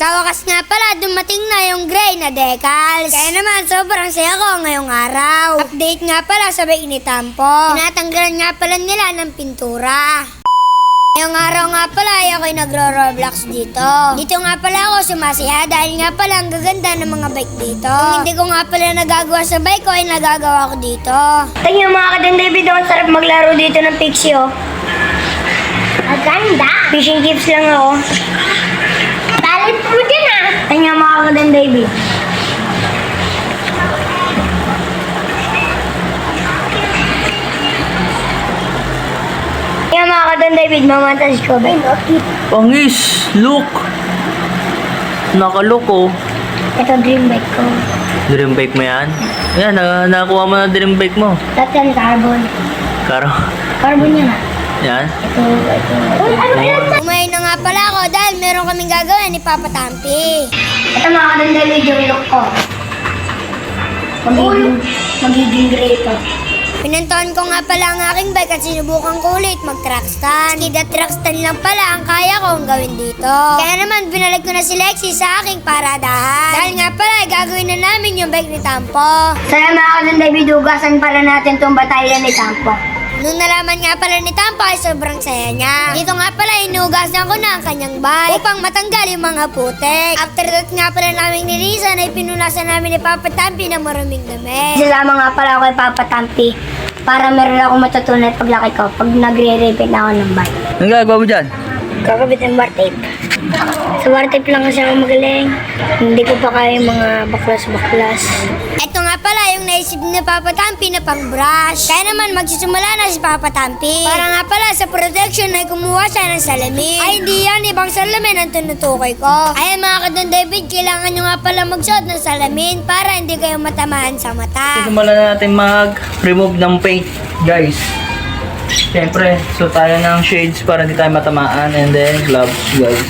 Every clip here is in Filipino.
Sa wakas nga pala, dumating na yung gray na decals. Kaya naman, sobrang saya ko ngayong araw. Update nga pala sa bike ni Tampo. Tinatanggalan nga pala nila ng pintura. Ngayong araw nga pala ay ako'y nagro-roblox dito. Dito nga pala ako sumasaya dahil nga pala ang gaganda ng mga bike dito. Kung hindi ko nga pala nagagawa sa bike ko ay nagagawa ko dito. Tingnan mga kadang David, ang sarap maglaro dito ng Pixie, oh. Ang ganda! Fishing tips lang ako. Talent mo din ah! Tingnan mga kadang David. Tingnan mga kadang David, mamantas ko ba? Pangis! Look! Nakalook oh. Ito dream bike ko. Dream bike mo yan? Yan, nakakuha mo na dream bike mo. Lahat yan carbon. Karo. Carbon yan ah. Yan. Ito. Uy, ano yan? Kumain na nga pala ako dahil meron kaming gagawin ni Papa Tampi. Ito mga kadang David, yung look ko. Magiging gray ito. Pinantahan ko nga pala ang aking bike at sinubukan ko ulit mag-track stand. Skid at track stand lang pala ang kaya kong gawin dito. Kaya naman binalag ko na si Lexie sa aking paradahan. Dahil nga pala gagawin na namin yung bike ni Tampo. Saya mga kadang David, hugasan pala natin itong batalyon ni Tampo. Nung nalaman nga pala ni Tampo ay sobrang saya niya. Dito nga pala inugasan ko na ang kanyang bike upang matanggal yung mga putek. After that nga pala naming nilisan ay pinunasan namin ni Papa Tampi ng maraming damit. Sasama nga pala ako kay Papa Tampi para meron akong matutunan paglaki ko pag nagre-repaint na ako ng bike. Ang gagawa mo dyan? Kakabit ng bar tape. Sa bar tape lang kasi ako magaling. Hindi ko pa kaya yung mga baklas-baklas. Ito nga pala yung naisip ni Papa Tampi na pang-brush. Kaya naman magsisimula na si Papa Tampi. Para nga pala sa protection ay kumuha siya ng salamin. Ay hindi yan, ibang salamin ang tinutukoy ko. Ayan mga kadon David, kailangan nyo nga pala magsuot ng salamin para hindi kayo matamaan sa mata. Simulan na natin mag-remove ng paint, guys. Siyempre, so tayo ng shades para hindi tayo matamaan, and then gloves, guys.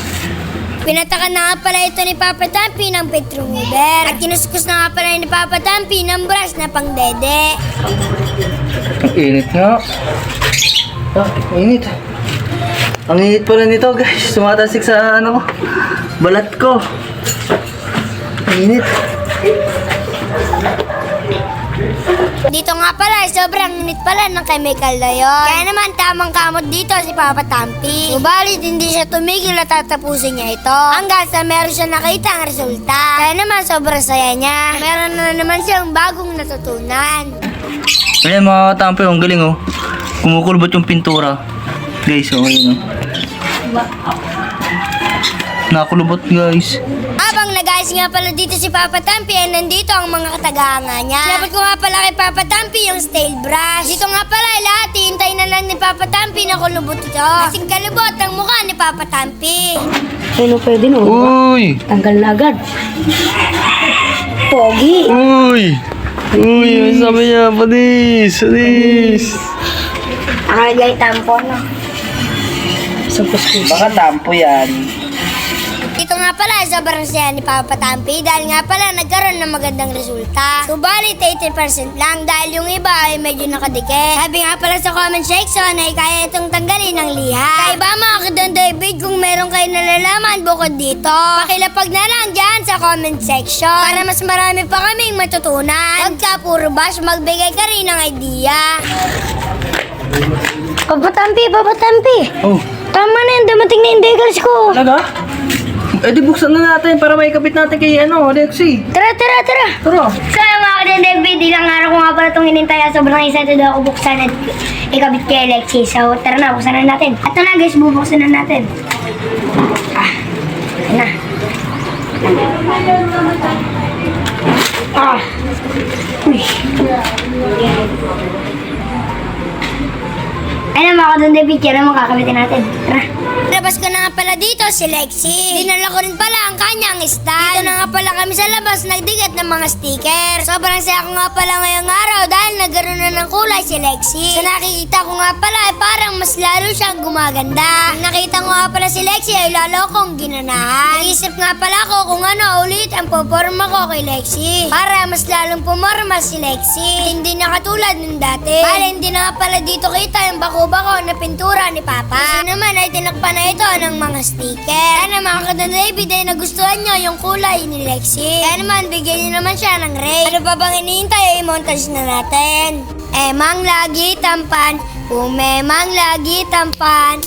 Pinatakan na nga pala ito ni Papa Tampi ng paint remover. At kinuskus na nga pala ni Papa Tampi ng brush na pang-dede. Ang init nga. Init. Ang init pala nito, guys. Sumatasik sa ano ko. Balat ko. Ang init. Dito nga pala, sobrang init pala ng chemical na yun. Kaya naman tamang kamot dito si Papa Tampi. Subalit hindi siya tumigil at tatapusin niya ito. Hanggang sa meron siya nakita ang resulta. Kaya naman sobrang saya niya. Meron na naman siyang bagong natutunan. Ayan mga katampi, ang galing oh. Kumukulbot yung pintura. Guys, oh, ayun oh. Nakulubot guys. Habang nag-ayos nga pala dito si Papa Tampi ay nandito ang mga katagahanga niya. Sinabot ko nga pala kay Papa Tampi yung stale brush. Dito nga pala lahat, hintay na lang ni Papa Tampi na kulubot ito. Kasing kalubot ang mukha ni Papa Tampi. Ano pwede no? Uy! Tanggal na agad. Pogi. Uy! Uy! May sabi niya, panis! Panis! Nakalagay tampo na. Baka tampo yan. Ito nga pala, sobrang saya ni Papa Tampi dahil nga pala nagkaroon ng magandang resulta. Subalit 80% lang dahil yung iba ay medyo nakadikit. Sabi nga pala sa comment section ay kaya itong tanggalin ng liha. Kaya ba mga kadon David, kung meron kayo nalalaman bukod dito, pakilapag na lang dyan sa comment section para mas marami pa kaming matutunan. Huwag ka puro bash, magbigay ka rin ng idea. Papa Tampi. Oh, Tama na yan, dumating na yung decals ko. talaga? Eh di buksan na natin para may kapit natin kay ano, Lexie. Tara. Tara. Kaya mga kadang David, ilang araw ko nga pala itong hinintay. Sobrang excited ako buksan at ikabit kay Lexie. So tara na, buksan na natin. At na guys, bubuksan na natin. Na. Uy. Ayun mga kadang David, kaya naman kakabitin natin. Tara. Labas ko na nga pala dito si Lexie. Dinala ko rin pala ang kanyang stand. Dito na nga pala kami sa labas nagdigat ng mga sticker. Sobrang saya ko nga pala ngayong araw dahil nagkaroon na ng kulay si Lexie. Sa nakikita ko nga pala ay parang mas lalo siyang gumaganda. Nang nakita ko nga pala si Lexie ay lalo kong ginanahan. Naisip nga pala ko kung ano ulit ang poporma ko kay Lexie. Para mas lalong pumorma si Lexie. Hindi na katulad ng dati. Para hindi na nga pala dito kita yung bako-bako na pintura ni Papa. Kasi naman ay tinakpan na ito ng mga sticker. Kaya naman mga David ay nagustuhan nyo yung kulay ni Lexie. Kaya naman bigyan nyo naman siya ng rate. Ano pa bang iniintay? I-montage na natin. Emang lagi tampan, memang lagi tampan,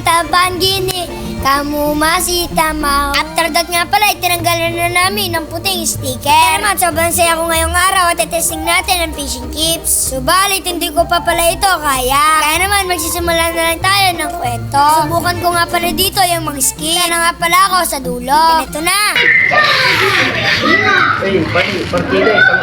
tampan gini. Kamu masih tamaw. After that nga pala, itinanggalan na namin ng puting sticker. Kaya naman, sobrang saya ko ngayong araw at testing natin ang fishing tips. Subalit, hindi ko pa pala ito kaya. Kaya naman, magsisimula na lang tayo ng kwento. Subukan ko nga pala dito yung mga skin. Kaya na nga pala ako sa dulo. Ganito na. Hey, partida, isang